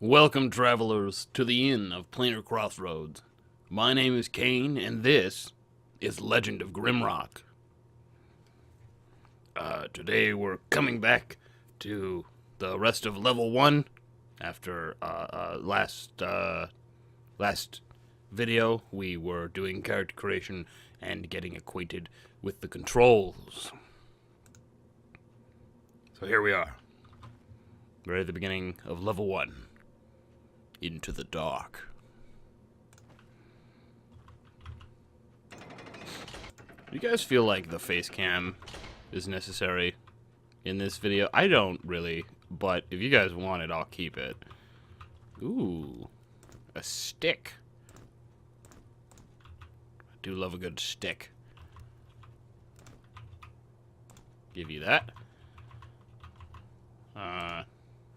Welcome, travelers, to the inn of Planar Crossroads. My name is Kane, and this is Legend of Grimrock. Today we're coming back to the rest of level 1 after last video we were doing character creation and getting acquainted with the controls. So here we are. We're at the beginning of level 1. Into the dark. Do you guys feel like the face cam is necessary in this video? I don't really, but if you guys want it, I'll keep it. Ooh, a stick. I do love a good stick. Give you that.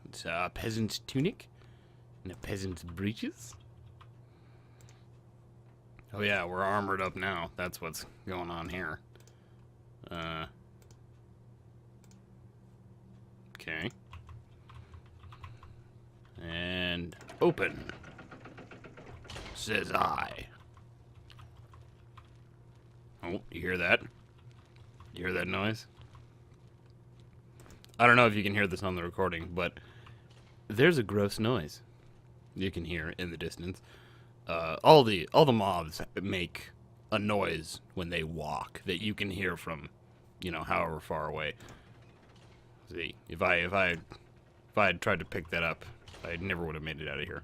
It's a peasant's tunic. And a peasant's breeches? Oh yeah, we're armored up now. That's what's going on here. Okay. And open. Says I. Oh, you hear that? You hear that noise? I don't know if you can hear this on the recording, but there's a gross noise you can hear in the distance. All the mobs make a noise when they walk that you can hear from, however far away. See, if I had tried to pick that up, I never would have made it out of here.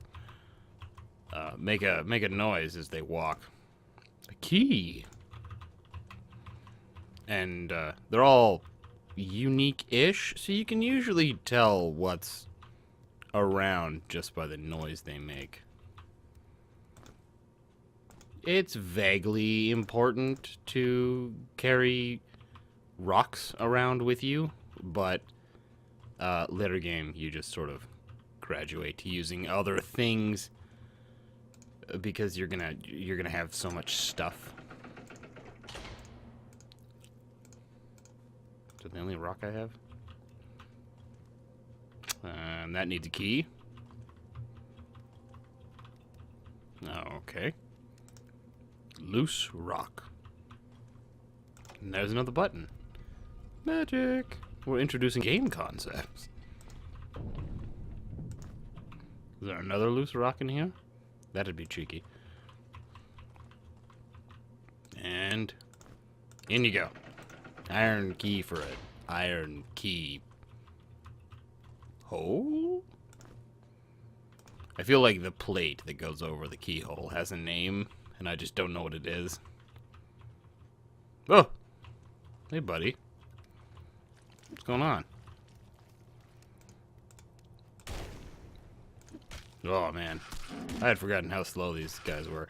Make a noise as they walk. A key. And they're all unique-ish, so you can usually tell what's around just by the noise they make. It's vaguely important to carry rocks around with you, but later game you just sort of graduate to using other things because you're gonna have so much stuff. Is that the only rock I have? And that needs a key. Okay. Loose rock. And there's another button. Magic. We're introducing game concepts. Is there another loose rock in here? That'd be cheeky. And in you go. Iron key for it. Iron key. Hole? I feel like the plate that goes over the keyhole has a name, and I just don't know what it is. Oh! Hey, buddy. What's going on? Oh, man. I had forgotten how slow these guys were.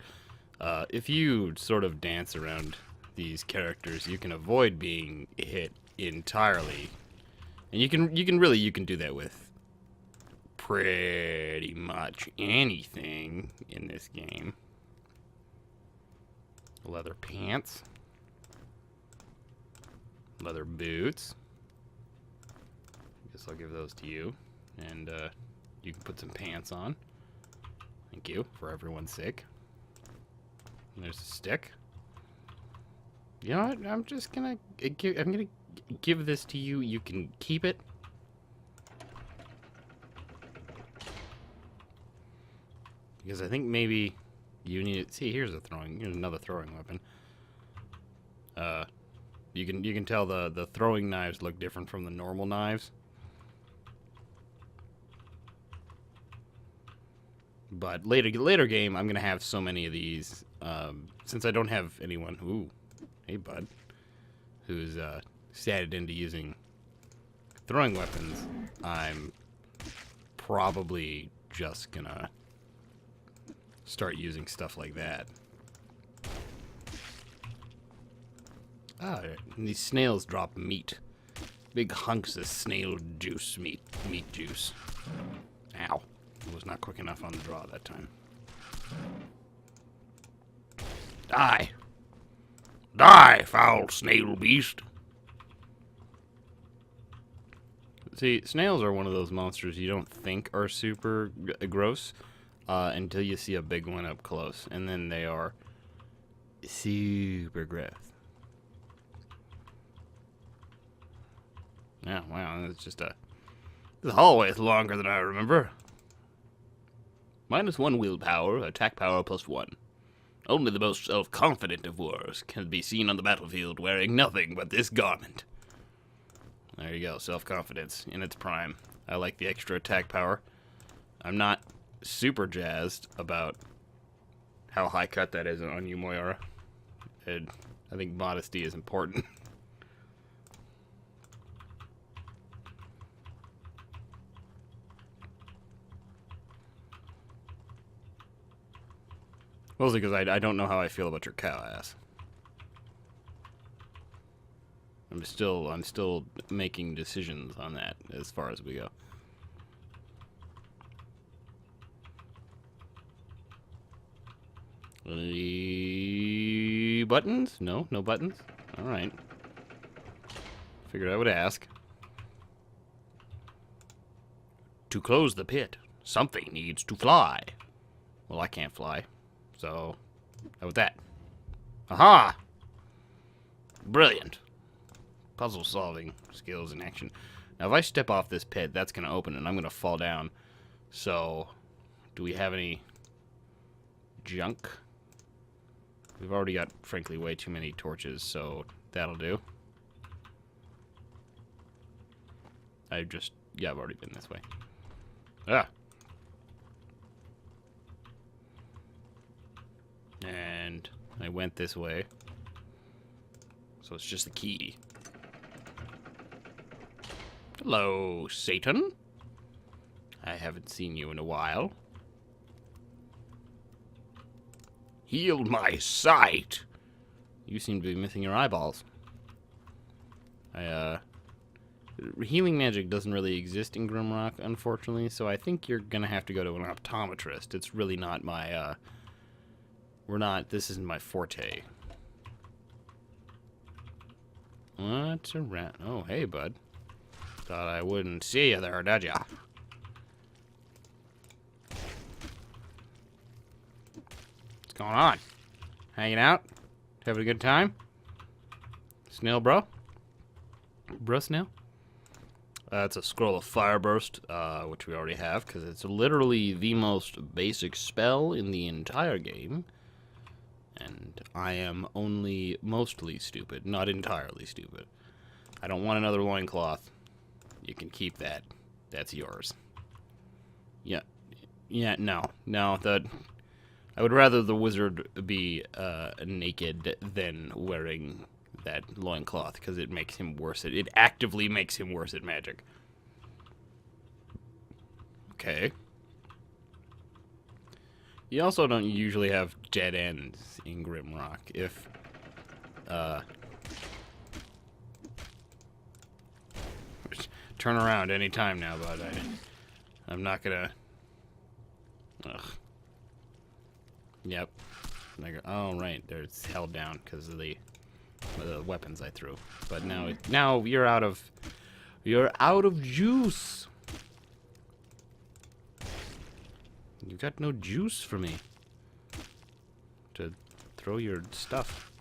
If you sort of dance around these characters, you can avoid being hit entirely. And you can do that with pretty much anything in this game. Leather pants. Leather boots. Guess I'll give those to you. And you can put some pants on. Thank you, for everyone's sake. And there's a stick. You know what? I'm gonna give this to you. You can keep it. Because I think maybe you need it. See, here's another throwing weapon. You can tell the throwing knives look different from the normal knives. But later game, I'm gonna have so many of these. Since I don't have anyone. Ooh, hey bud, who's statted into using throwing weapons, I'm probably just gonna start using stuff like that. And these snails drop meat. Big hunks of snail juice, meat juice. Ow. I was not quick enough on the draw that time. Die! Die, foul snail beast! See, snails are one of those monsters you don't think are super gross until you see a big one up close, and then they are super gross. Yeah, wow, it's just this hallway is longer than I remember. -1 willpower, attack power +1. Only the most self-confident of warriors can be seen on the battlefield wearing nothing but this garment. There you go, self-confidence in its prime. I like the extra attack power. I'm not super jazzed about how high cut that is on you, Moira. I think modesty is important. Mostly because I don't know how I feel about your cow ass. I'm still making decisions on that as far as we go. Buttons? No buttons. All right. Figured I would ask. To close the pit, something needs to fly. Well, I can't fly, so how about that? Aha! Brilliant. Puzzle solving skills in action. Now, if I step off this pit, that's going to open and I'm going to fall down. So, do we have any junk? We've already got, frankly, way too many torches, so that'll do. I've already been this way. Ah! And I went this way. So it's just the key. Hello, Satan. I haven't seen you in a while. Healed my sight. You seem to be missing your eyeballs. Healing magic doesn't really exist in Grimrock, unfortunately, so I think you're gonna have to go to an optometrist. It's really not my, this isn't my forte. What's around? Oh, hey, bud. Thought I wouldn't see you there, did ya? What's going on? Hanging out? Having a good time? Snail, bro? Bro snail? That's a Scroll of Fireburst, which we already have, because it's literally the most basic spell in the entire game. And I am only mostly stupid, not entirely stupid. I don't want another loincloth. You can keep that. That's yours. Yeah, no. I would rather the wizard be naked than wearing that loincloth, because it makes him worse at it. Actively makes him worse at magic. Okay. You also don't usually have dead ends in Grimrock. If, turn around any time now, bud. I'm not gonna... Ugh. Yep. Oh, right. It's held down because of the weapons I threw. But now you're out of juice. You got no juice for me to throw your stuff.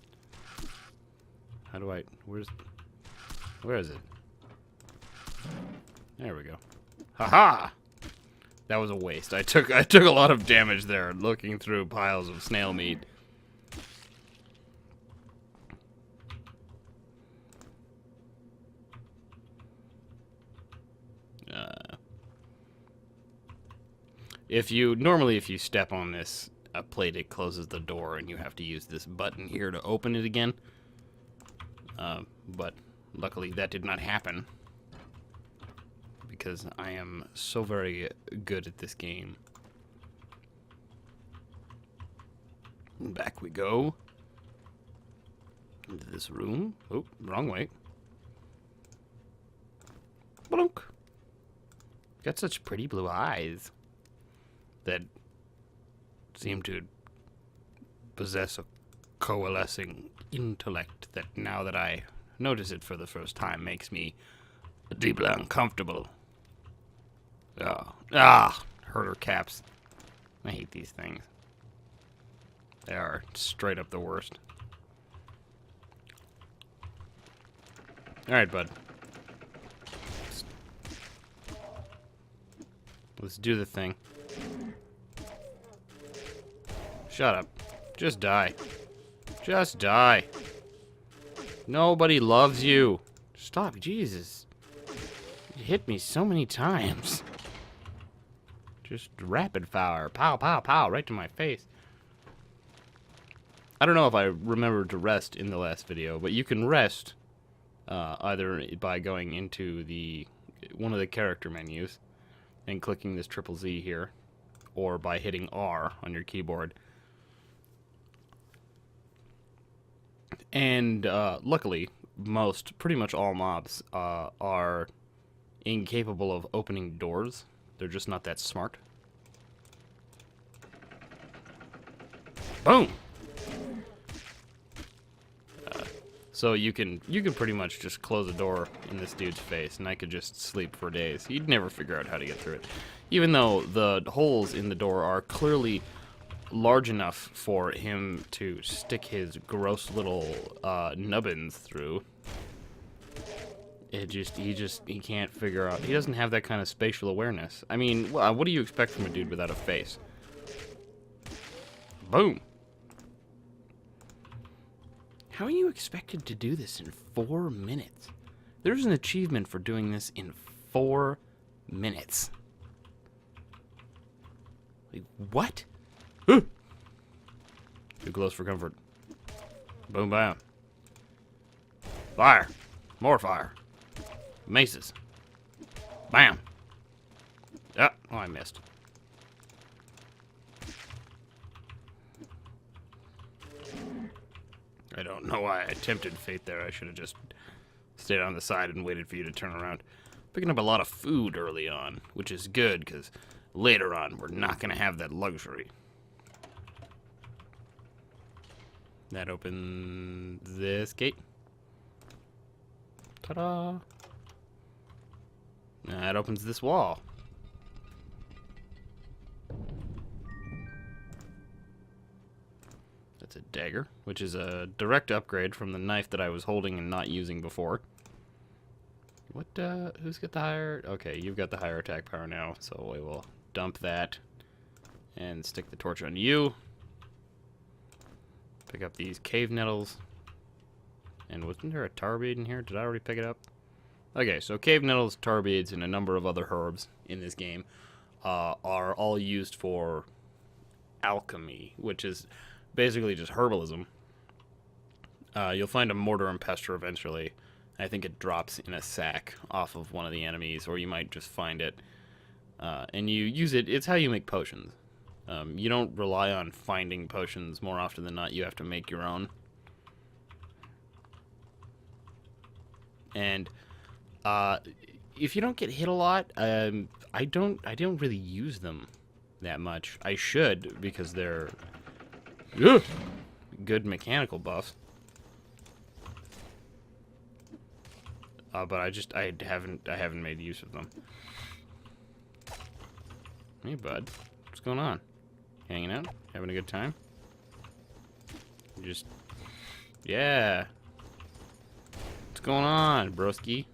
How do I? Where is it? There we go. Haha! That was a waste. I took a lot of damage there looking through piles of snail meat. If you step on this plate, it closes the door, and you have to use this button here to open it again. But luckily, that did not happen because I am so very good at this game. And back we go into this room. Oh, wrong way. Blunk. Got such pretty blue eyes that seem to possess a coalescing intellect that, now that I notice it for the first time, makes me Deeply uncomfortable. Oh. Ah! Herder caps. I hate these things. They are straight up the worst. Alright, bud. Let's do the thing. Shut up. Just die. Just die. Nobody loves you. Stop, Jesus. You hit me so many times. Just rapid fire. Pow, pow, pow. Right to my face. I don't know if I remembered to rest in the last video, but you can rest either by going into one of the character menus and clicking this triple Z here, or by hitting R on your keyboard. And luckily, pretty much all mobs are incapable of opening doors. They're just not that smart. Boom! So you can pretty much just close a door in this dude's face, and I could just sleep for days. He'd never figure out how to get through it. Even though the holes in the door are clearly large enough for him to stick his gross little nubbins through. He can't figure out. He doesn't have that kind of spatial awareness. I mean, what do you expect from a dude without a face? Boom. How are you expected to do this in 4 minutes? There's an achievement for doing this in 4 minutes. Like, what? Too close for comfort. Boom, bam. Fire. More fire. Maces. Bam. Ah, oh, I missed. I don't know why I tempted fate there. I should have just stayed on the side and waited for you to turn around. Picking up a lot of food early on, which is good, because later on, we're not going to have that luxury. That opens this gate. Ta-da! That opens this wall. That's a dagger, which is a direct upgrade from the knife that I was holding and not using before. What, who's got the higher? Okay, you've got the higher attack power now, so we will dump that and stick the torch on you. Pick up these cave nettles. And wasn't there a tar bead in here? Did I already pick it up? Okay, so cave nettles, tar beads, and a number of other herbs in this game are all used for alchemy, which is basically just herbalism. You'll find a mortar and pestle eventually. I think it drops in a sack off of one of the enemies, or you might just find it. And you use it. It's how you make potions. You don't rely on finding potions. More often than not, you have to make your own. And if you don't get hit a lot, I don't really use them that much. I should, because they're good mechanical buffs. But I haven't made use of them. Hey, bud, what's going on? Hanging out, having a good time? Yeah. What's going on, broski?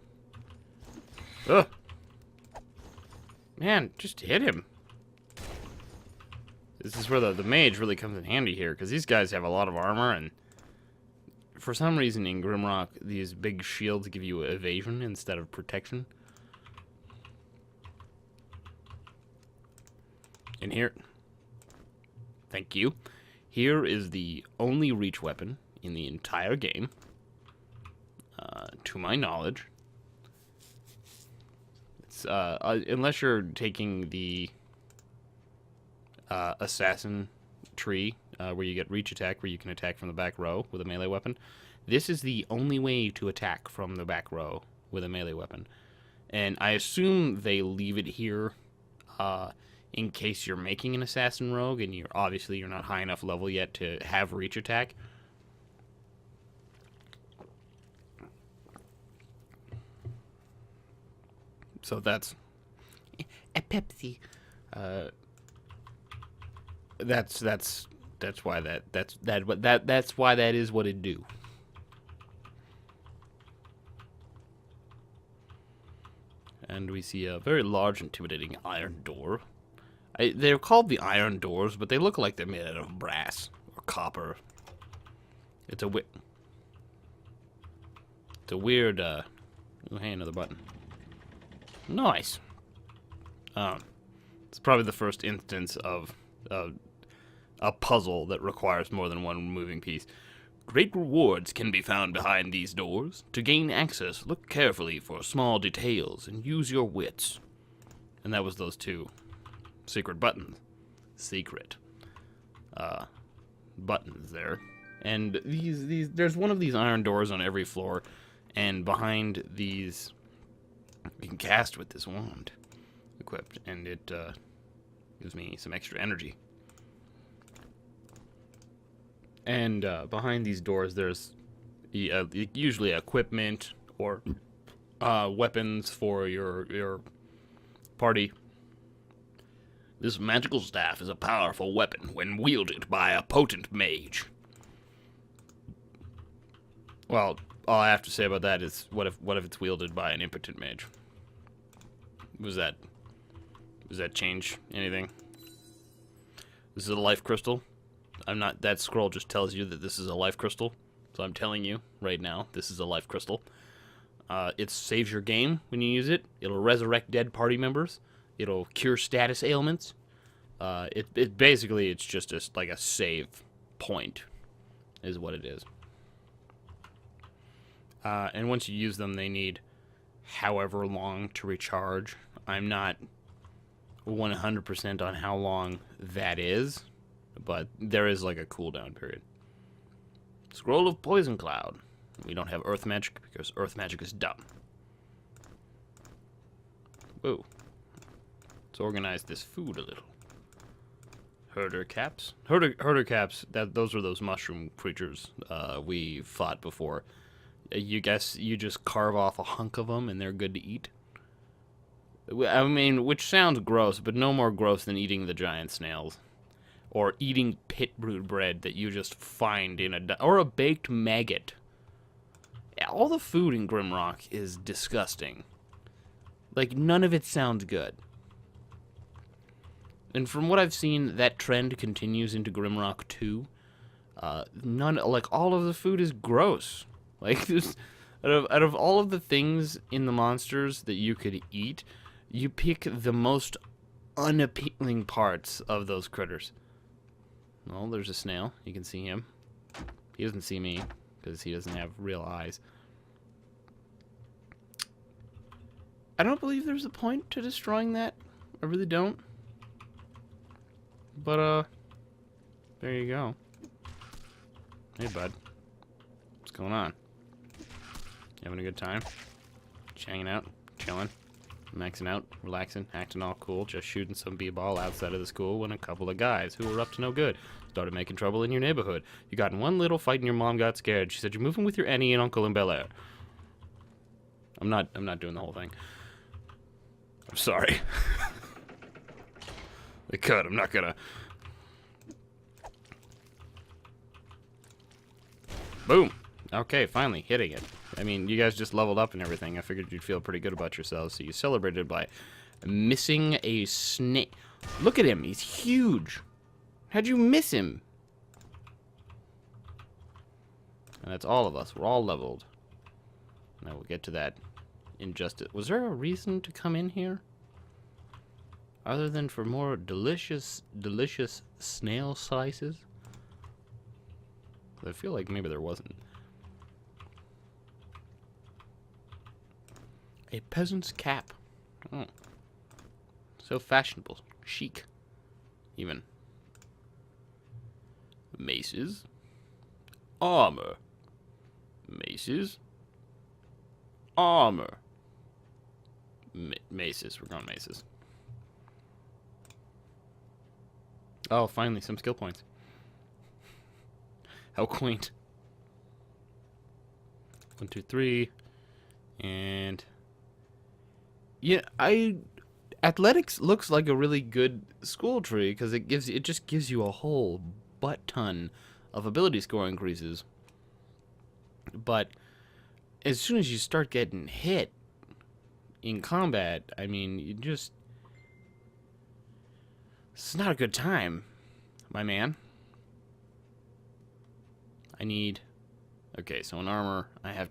Ugh. Man, just hit him. This is where the mage really comes in handy here, because these guys have a lot of armor, and for some reason in Grimrock, these big shields give you evasion instead of protection. And here, thank you. Here is the only reach weapon in the entire game, to my knowledge. It's unless you're taking the assassin tree, where you get reach attack, where you can attack from the back row with a melee weapon. This is the only way to attack from the back row with a melee weapon. And I assume they leave it here in case you're making an assassin rogue, and you're not high enough level yet to have reach attack. So that's a Pepsi. That's why that's why that is what it do. And we see a very large, intimidating iron door. They're called the iron doors, but they look like they're made out of brass or copper. It's a weird. Oh, hey, another button. Nice. It's probably the first instance of a puzzle that requires more than one moving piece. Great rewards can be found behind these doors. To gain access, look carefully for small details and use your wits. And that was those two secret buttons. Secret buttons there. And these there's one of these iron doors on every floor, and behind these you can cast with this wand equipped, and it gives me some extra energy. And behind these doors, there's usually equipment or weapons for your party. This magical staff is a powerful weapon when wielded by a potent mage. Well, all I have to say about that is, what if it's wielded by an impotent mage? Does that change anything? This is a life crystal. That scroll just tells you that this is a life crystal. So I'm telling you right now, this is a life crystal. It saves your game when you use it. It'll resurrect dead party members. It'll cure status ailments. It's just like a save point, is what it is. And once you use them, they need however long to recharge. I'm not 100% on how long that is, but there is like a cooldown period. Scroll of Poison Cloud. We don't have Earth Magic because Earth Magic is dumb. Whoa. Let's organize this food a little. Herder caps. Herder caps, those are those mushroom creatures we fought before. You guess you just carve off a hunk of them and they're good to eat? I mean, which sounds gross, but no more gross than eating the giant snails. Or eating pit brewed bread that you just find or a baked maggot. All the food in Grimrock is disgusting. Like, none of it sounds good. And from what I've seen, that trend continues into Grimrock 2. All of the food is gross. Like, out of all of the things in the monsters that you could eat, you pick the most unappealing parts of those critters. Well, there's a snail. You can see him. He doesn't see me, because he doesn't have real eyes. I don't believe there's a point to destroying that. I really don't. But, there you go. Hey, bud. What's going on? You having a good time? Just hanging out? Chilling? Maxing out? Relaxing? Acting all cool? Just shooting some b-ball outside of the school when a couple of guys who were up to no good started making trouble in your neighborhood. You got in one little fight and your mom got scared. She said you're moving with your auntie and uncle in Bel Air. I'm not doing the whole thing. I'm sorry. They could. I'm not gonna. Boom. Okay, finally hitting it. I mean, you guys just leveled up and everything. I figured you'd feel pretty good about yourselves, so you celebrated by missing a snake. Look at him. He's huge. How'd you miss him? And that's all of us. We're all leveled. Now we'll get to that in just a... Was there a reason to come in here? Other than for more delicious snail slices? I feel like maybe there wasn't. A peasant's cap. Oh. So fashionable. Chic. Even. Maces. Armor. Maces. Armor. Maces. We're going maces. Oh, finally, some skill points. How quaint. 1, 2, 3. And Yeah, athletics looks like a really good school tree because it just gives you a whole butt ton of ability score increases. But as soon as you start getting hit in combat, I mean, it's not a good time, my man. I need, okay, so in armor, I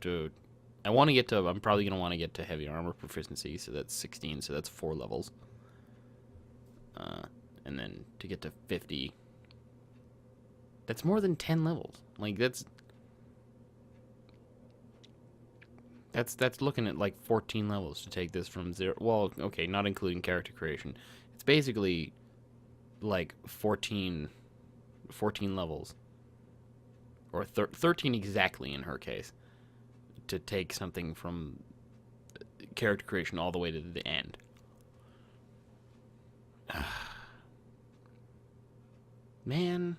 want to get to, I'm probably going to want to get to heavy armor proficiency, so that's 16, so that's 4 levels. And then to get to 50, that's more than 10 levels. Like, that's looking at like 14 levels to take this from 0. Well, okay, not including character creation. It's basically like 14 levels. Or 13 exactly in her case. To take something from character creation all the way to the end. Man.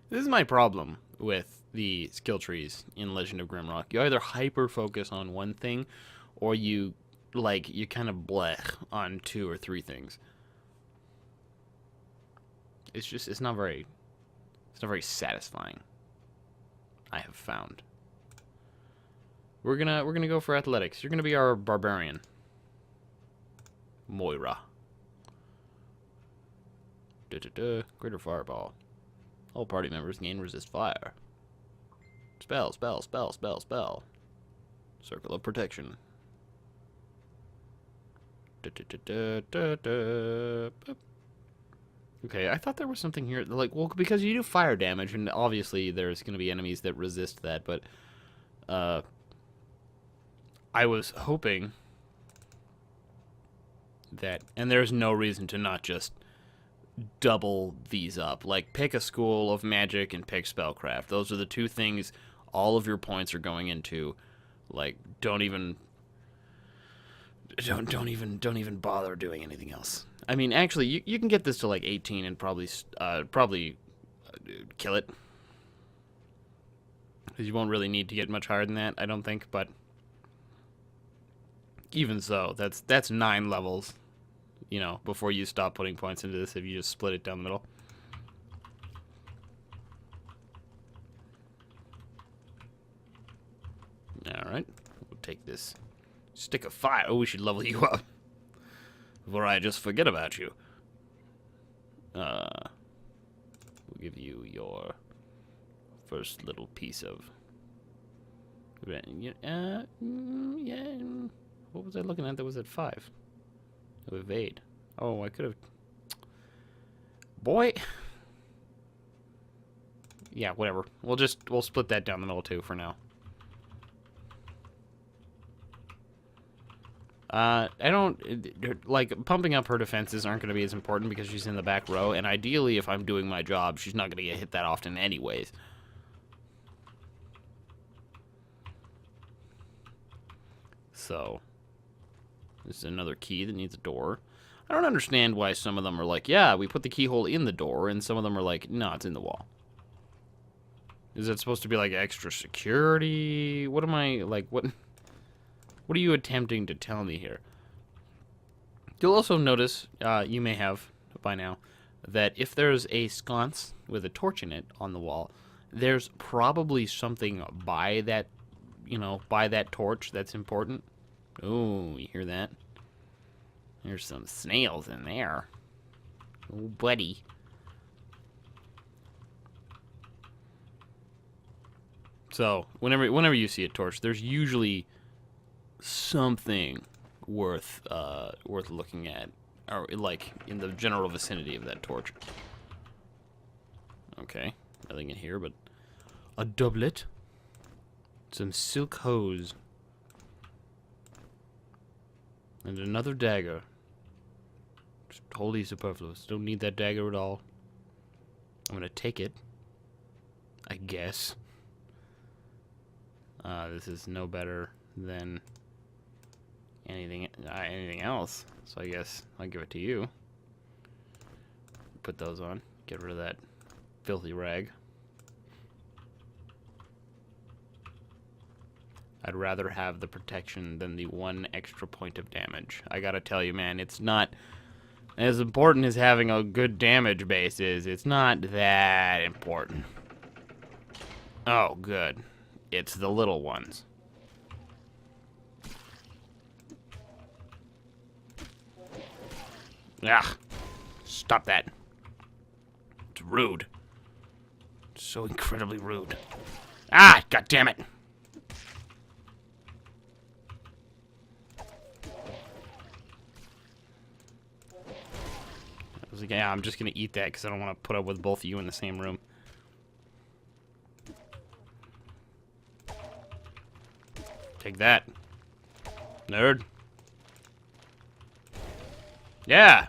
This is my problem with the skill trees in Legend of Grimrock. You either hyper focus on one thing, or you kind of blech on 2 or 3 things. It's not very satisfying, I have found. We're gonna go for athletics. You're gonna be our barbarian, Moira. Greater fireball. All party members gain resist fire. Spell. Circle of protection. Okay, I thought there was something here, like, well, because you do fire damage, and obviously there's going to be enemies that resist that, but, I was hoping that, and there's no reason to not just double these up. Like, pick a school of magic and pick spellcraft. Those are the 2 things all of your points are going into. Like, don't even bother doing anything else. I mean, actually, you can get this to like 18 and probably kill it. Because you won't really need to get much higher than that, I don't think, but even so, that's 9 levels, you know, before you stop putting points into this if you just split it down the middle. Alright, we'll take this stick of fire. Oh, we should level you up before I just forget about you. We'll give you your first little piece of... yeah. What was I looking at that was at 5? Oh, evade. Oh, I could have... Boy! Yeah, whatever. We'll split that down the middle too for now. I don't, like, pumping up her defenses aren't going to be as important because she's in the back row, and ideally, if I'm doing my job, she's not going to get hit that often anyways. So, this is another key that needs a door. I don't understand why some of them are like, yeah, we put the keyhole in the door, and some of them are like, no, it's in the wall. Is it supposed to be, like, extra security? What am I, like, what are you attempting to tell me here? You'll also notice, you may have by now, that if there's a sconce with a torch in it on the wall, there's probably something by that, you know, by that torch that's important. Oh, you hear that? There's some snails in there. Oh, buddy. So, whenever you see a torch, there's usually something worth looking at, or like in the general vicinity of that torch. Okay, nothing in here but a doublet, some silk hose, and another dagger. Just wholly superfluous. Don't need that dagger at all. I'm gonna take it, I guess. This is no better than anything else, so I guess I'll give it to you. Put those on. Get rid of that filthy rag. I'd rather have the protection than the 1 extra point of damage. I gotta tell you, man, it's not as important as having a good damage base is. It's not that important. Oh, good. It's the little ones. Ah, stop that. It's rude. It's so incredibly rude. Ah, god damn it. I was like, yeah, I'm just gonna eat that because I don't want to put up with both of you in the same room. Take that, nerd. Yeah.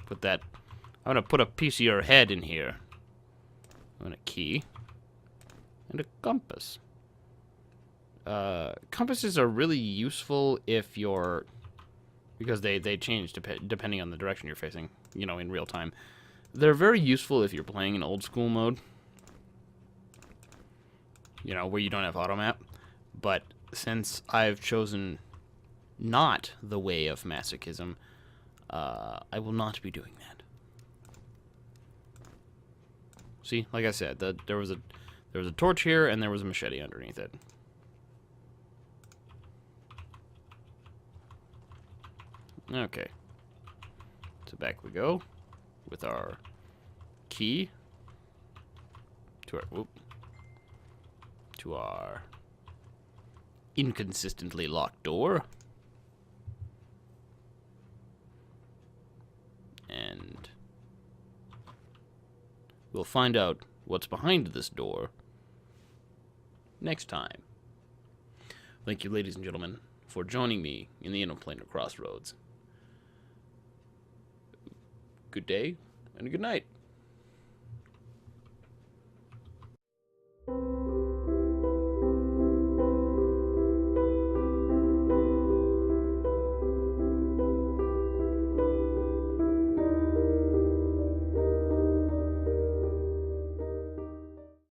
Put that. I'm gonna put a piece of your head in here. And a key. And a compass. Compasses are really useful if you're... Because they change depending on the direction you're facing, you know, in real time. They're very useful if you're playing in old school mode. You know, where you don't have auto map. But since I've chosen not the way of masochism, I will not be doing that. See, like I said, there was a torch here and there was a machete underneath it. Okay. So back we go with our key to our inconsistently locked door. And we'll find out what's behind this door next time. Thank you, ladies and gentlemen, for joining me in the Planar Crossroads. Good day and good night.